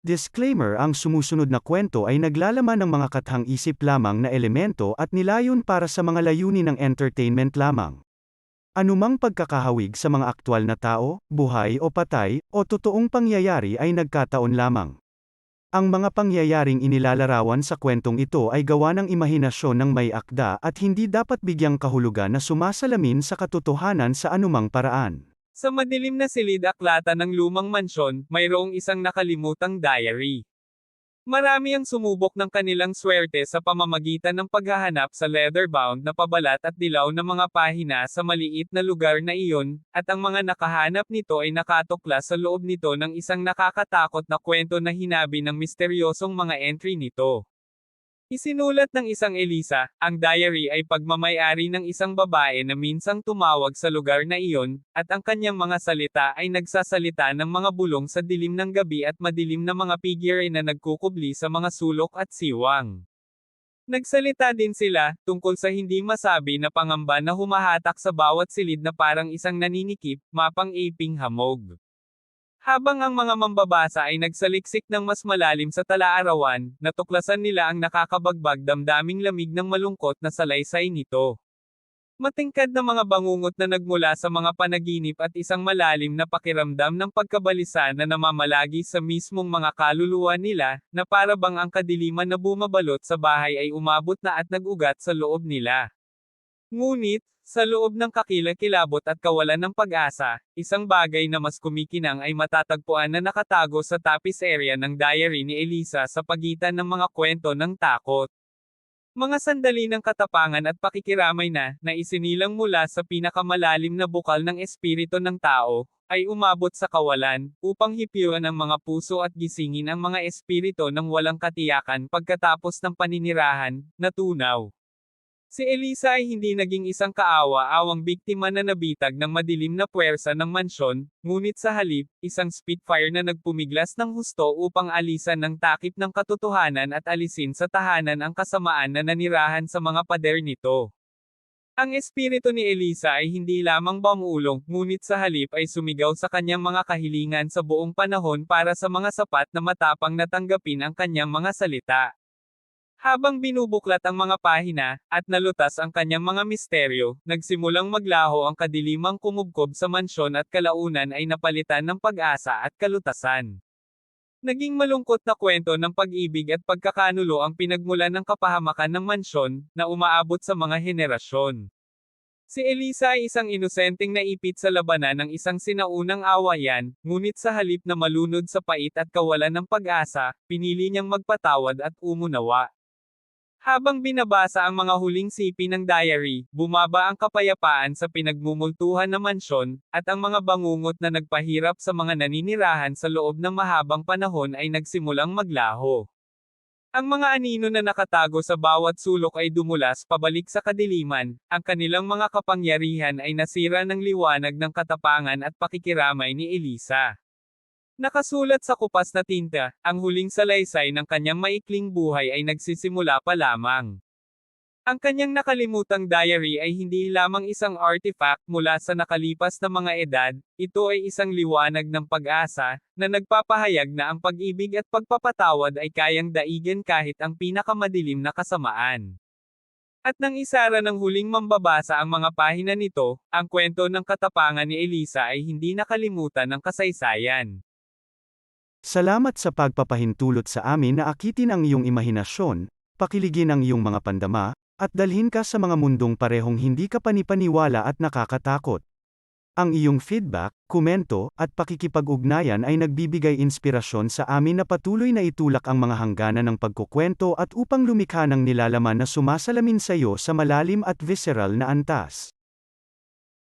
Disclaimer: ang sumusunod na kwento ay naglalaman ng mga kathang-isip lamang na elemento at nilayon para sa mga layunin ng entertainment lamang. Anumang pagkakahawig sa mga aktwal na tao, buhay o patay, o totoong pangyayari ay nagkataon lamang. Ang mga pangyayaring inilalarawan sa kwentong ito ay gawa ng imahinasyon ng may akda at hindi dapat bigyang kahulugan na sumasalamin sa katotohanan sa anumang paraan. Sa madilim na silid-aklatan ng lumang mansyon, mayroong isang nakalimutang diary. Marami ang sumubok ng kanilang swerte sa pamamagitan ng paghahanap sa leather-bound na pabalat at dilaw na mga pahina sa maliit na lugar na iyon, at ang mga nakahanap nito ay nakatuklas sa loob nito ng isang nakakatakot na kwento na hinabi ng misteryosong mga entry nito. Isinulat ng isang Elisa, ang diary ay pagmamay-ari ng isang babae na minsang tumawag sa lugar na iyon, at ang kanyang mga salita ay nagsasalita ng mga bulong sa dilim ng gabi at madilim na mga figure na nagkukubli sa mga sulok at siwang. Nagsalita din sila, tungkol sa hindi masabi na pangamba na humahatak sa bawat silid na parang isang naninikip, mapang-iping hamog. Habang ang mga mambabasa ay nagsaliksik ng mas malalim sa tala-arawan, natuklasan nila ang nakakabagbag damdaming lamig ng malungkot na salaysay nito. Matingkad na mga bangungot na nagmula sa mga panaginip at isang malalim na pakiramdam ng pagkabalisa na namamalagi sa mismong mga kaluluwa nila, na para bang ang kadiliman na bumabalot sa bahay ay umabot na at nag-ugat sa loob nila. Ngunit, sa loob ng kakilakilabot at kawalan ng pag-asa, isang bagay na mas kumikinang ay matatagpuan na nakatago sa tapis area ng diary ni Elisa sa pagitan ng mga kwento ng takot. Mga sandali ng katapangan at pakikiramay na isinilang mula sa pinakamalalim na bukal ng espiritu ng tao, ay umabot sa kawalan, upang hipyuan ang mga puso at gisingin ang mga espiritu ng walang katiyakan pagkatapos ng paninirahan, na tunaw. Si Elisa ay hindi naging isang kaawa-awang biktima na nabitag ng madilim na puwersa ng mansyon, ngunit sa halip, isang spitfire na nagpumiglas ng husto upang alisan ng takip ng katotohanan at alisin sa tahanan ang kasamaan na nanirahan sa mga pader nito. Ang espiritu ni Elisa ay hindi lamang bumulong, ngunit sa halip ay sumigaw sa kanyang mga kahilingan sa buong panahon para sa mga sapat na matapang na tanggapin ang kanyang mga salita. Habang binubuklat ang mga pahina, at nalutas ang kanyang mga misteryo, nagsimulang maglaho ang kadilimang kumubkob sa mansyon at kalaunan ay napalitan ng pag-asa at kalutasan. Naging malungkot na kwento ng pag-ibig at pagkakanulo ang pinagmulan ng kapahamakan ng mansyon, na umaabot sa mga henerasyon. Si Elisa ay isang inosenteng naipit sa labanan ng isang sinaunang awayan, ngunit sa halip na malunod sa pait at kawalan ng pag-asa, pinili niyang magpatawad at umunawa. Habang binabasa ang mga huling sipi ng diary, bumaba ang kapayapaan sa pinagmumultuhan na mansyon, at ang mga bangungot na nagpahirap sa mga naninirahan sa loob ng mahabang panahon ay nagsimulang maglaho. Ang mga anino na nakatago sa bawat sulok ay dumulas pabalik sa kadiliman, ang kanilang mga kapangyarihan ay nasira ng liwanag ng katapangan at pakikiramay ni Elisa. Nakasulat sa kupas na tinta, ang huling salaysay ng kanyang maikling buhay ay nagsisimula pa lamang. Ang kanyang nakalimutang diary ay hindi lamang isang artifact mula sa nakalipas na mga edad, ito ay isang liwanag ng pag-asa, na nagpapahayag na ang pag-ibig at pagpapatawad ay kayang daigin kahit ang pinakamadilim na kasamaan. At nang isara ng huling mambabasa ang mga pahina nito, ang kwento ng katapangan ni Elisa ay hindi nakalimutan ng kasaysayan. Salamat sa pagpapahintulot sa amin na akitin ang iyong imahinasyon, pakiligin ang iyong mga pandama, at dalhin ka sa mga mundong parehong hindi ka panipaniwala at nakakatakot. Ang iyong feedback, komento, at pakikipag-ugnayan ay nagbibigay inspirasyon sa amin na patuloy na itulak ang mga hangganan ng pagkukwento at upang lumikha ng nilalaman na sumasalamin sa iyo sa malalim at visceral na antas.